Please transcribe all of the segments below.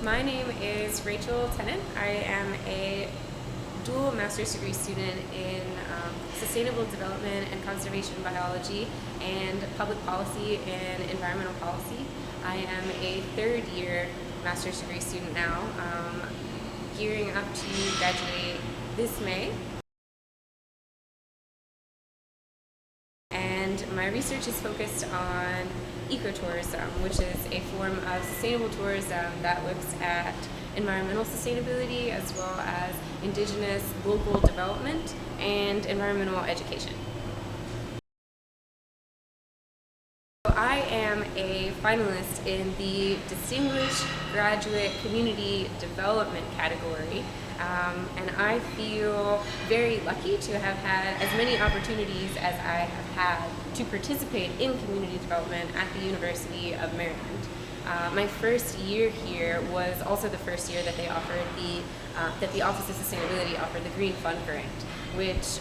My name is Rachel Tennant. I am a dual master's degree student in sustainable development and conservation biology and public policy and environmental policy. I am a third year master's degree student now, gearing up to graduate this May. And my research is focused on ecotourism, which is a form of sustainable tourism that looks at environmental sustainability as well as indigenous local development and environmental education. I am a finalist in the Distinguished Graduate Community Development category, and I feel very lucky to have had as many opportunities as I have had to participate in community development at the University of Maryland. My first year here was also the first year that they offered that the Office of Sustainability offered the Green Fund Grant, which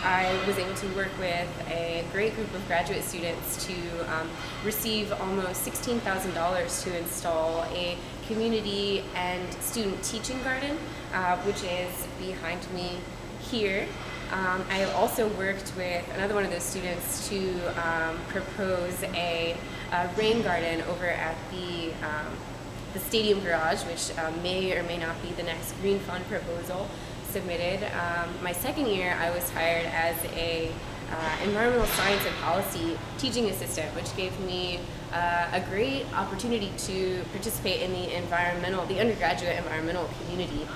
I was able to work with a great group of graduate students to receive almost $16,000 to install a community and student teaching garden, which is behind me here. I have also worked with another one of those students to propose a rain garden over at the stadium garage, which may or may not be the next Green Fund proposal submitted. My second year, I was hired as a environmental science and policy teaching assistant, which gave me a great opportunity to participate in the undergraduate environmental community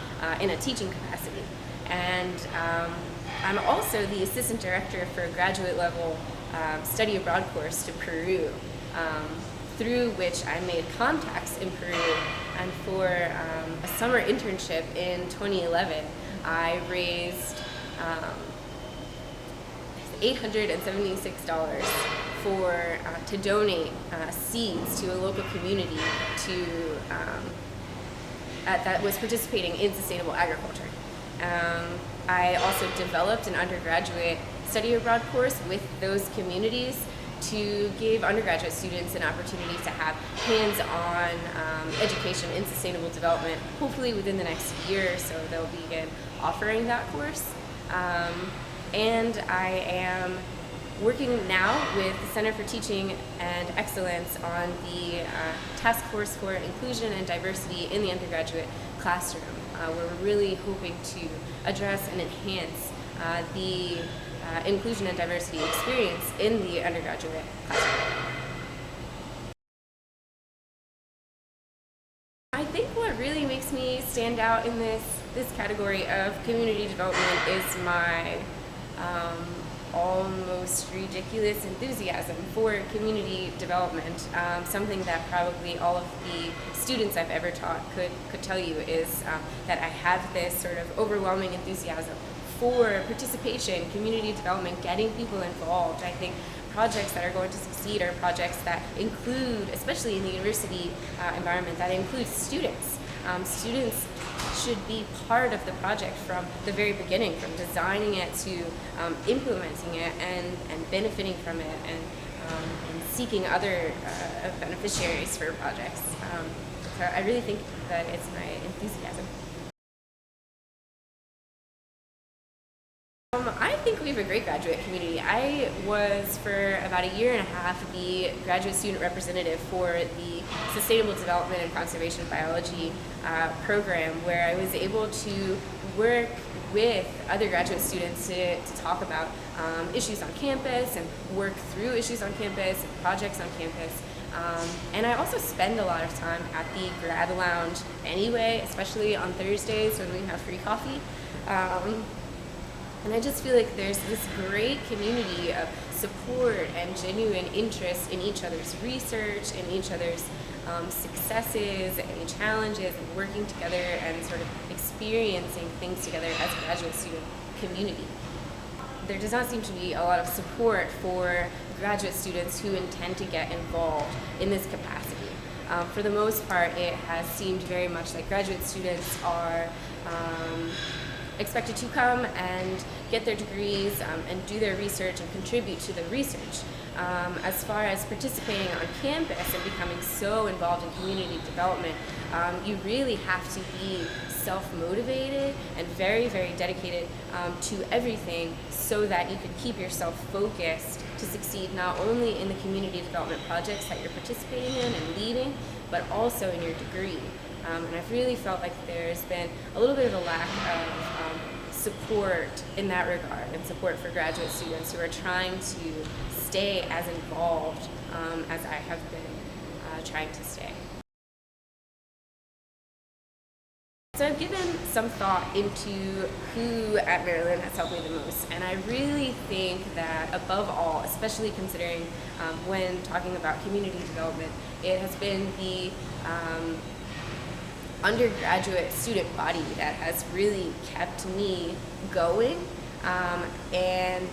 in a teaching capacity. And I'm also the assistant director for a graduate level study abroad course to Peru, through which I made contacts in Peru. And for a summer internship in 2011, I raised $876 to donate seeds to a local community that was participating in sustainable agriculture. I also developed an undergraduate study abroad course with those communities to give undergraduate students an opportunity to have hands-on education in sustainable development. Hopefully within the next year or so they'll begin offering that course. And I am working now with the Center for Teaching and Excellence on the Task Force for Inclusion and Diversity in the undergraduate classroom, where we're really hoping to address and enhance the inclusion and diversity experience in the undergraduate classroom. I think what really makes me stand out in this category of community development is my almost ridiculous enthusiasm for community development. Something that probably all of the students I've ever taught could tell you is that I have this sort of overwhelming enthusiasm for participation, community development, getting people involved. I think projects that are going to succeed are projects that include, especially in the university environment, that includes students. Students should be part of the project from the very beginning, from designing it to implementing it and benefiting from it and seeking other beneficiaries for projects. So I really think that it's my enthusiasm. I think we have a great graduate community. I was for about a year and a half the graduate student representative for the Sustainable Development and Conservation Biology program, where I was able to work with other graduate students to talk about issues on campus and work through issues on campus and projects on campus. And I also spend a lot of time at the grad lounge anyway, especially on Thursdays when we have free coffee. And I just feel like there's this great community of support and genuine interest in each other's research, in each other's successes and challenges, and working together and sort of experiencing things together as a graduate student community. There does not seem to be a lot of support for graduate students who intend to get involved in this capacity. For the most part, it has seemed very much like graduate students are expected to come and get their degrees and do their research and contribute to the research. as far as participating on campus and becoming so involved in community development, you really have to be self-motivated and very, very dedicated to everything so that you can keep yourself focused to succeed not only in the community development projects that you're participating in and leading, but also in your degree. And I've really felt like there's been a little bit of a lack of support in that regard, and support for graduate students who are trying to stay as involved as I have been trying to stay. So I've given some thought into who at Maryland has helped me the most, and I really think that above all, especially considering when talking about community development, it has been the undergraduate student body that has really kept me going, and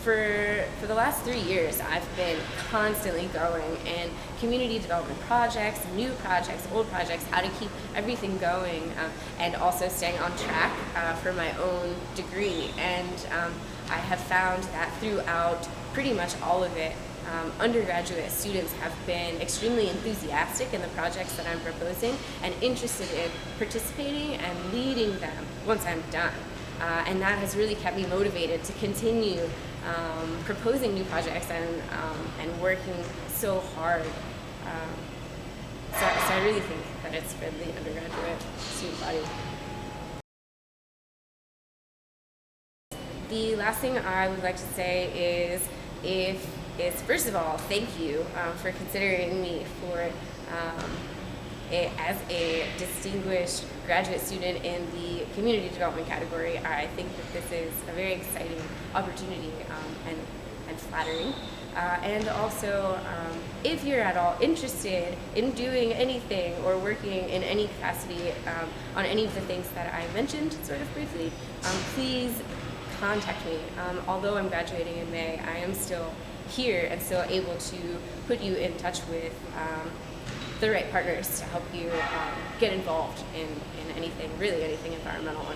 for the last 3 years, I've been constantly going in community development projects, new projects, old projects, how to keep everything going, and also staying on track for my own degree. And I have found that throughout pretty much all of it, undergraduate students have been extremely enthusiastic in the projects that I'm proposing and interested in participating and leading them once I'm done. And that has really kept me motivated to continue proposing new projects and working so hard. So I really think that it's been the undergraduate student body. The last thing I would like to say is first of all, thank you for considering me for as a distinguished graduate student in the community development category. I think that this is a very exciting opportunity and flattering. And also, if you're at all interested in doing anything or working in any capacity on any of the things that I mentioned sort of briefly, please contact me. Although I'm graduating in May, I am still here and still able to put you in touch with the right partners to help you get involved in anything, really anything environmental or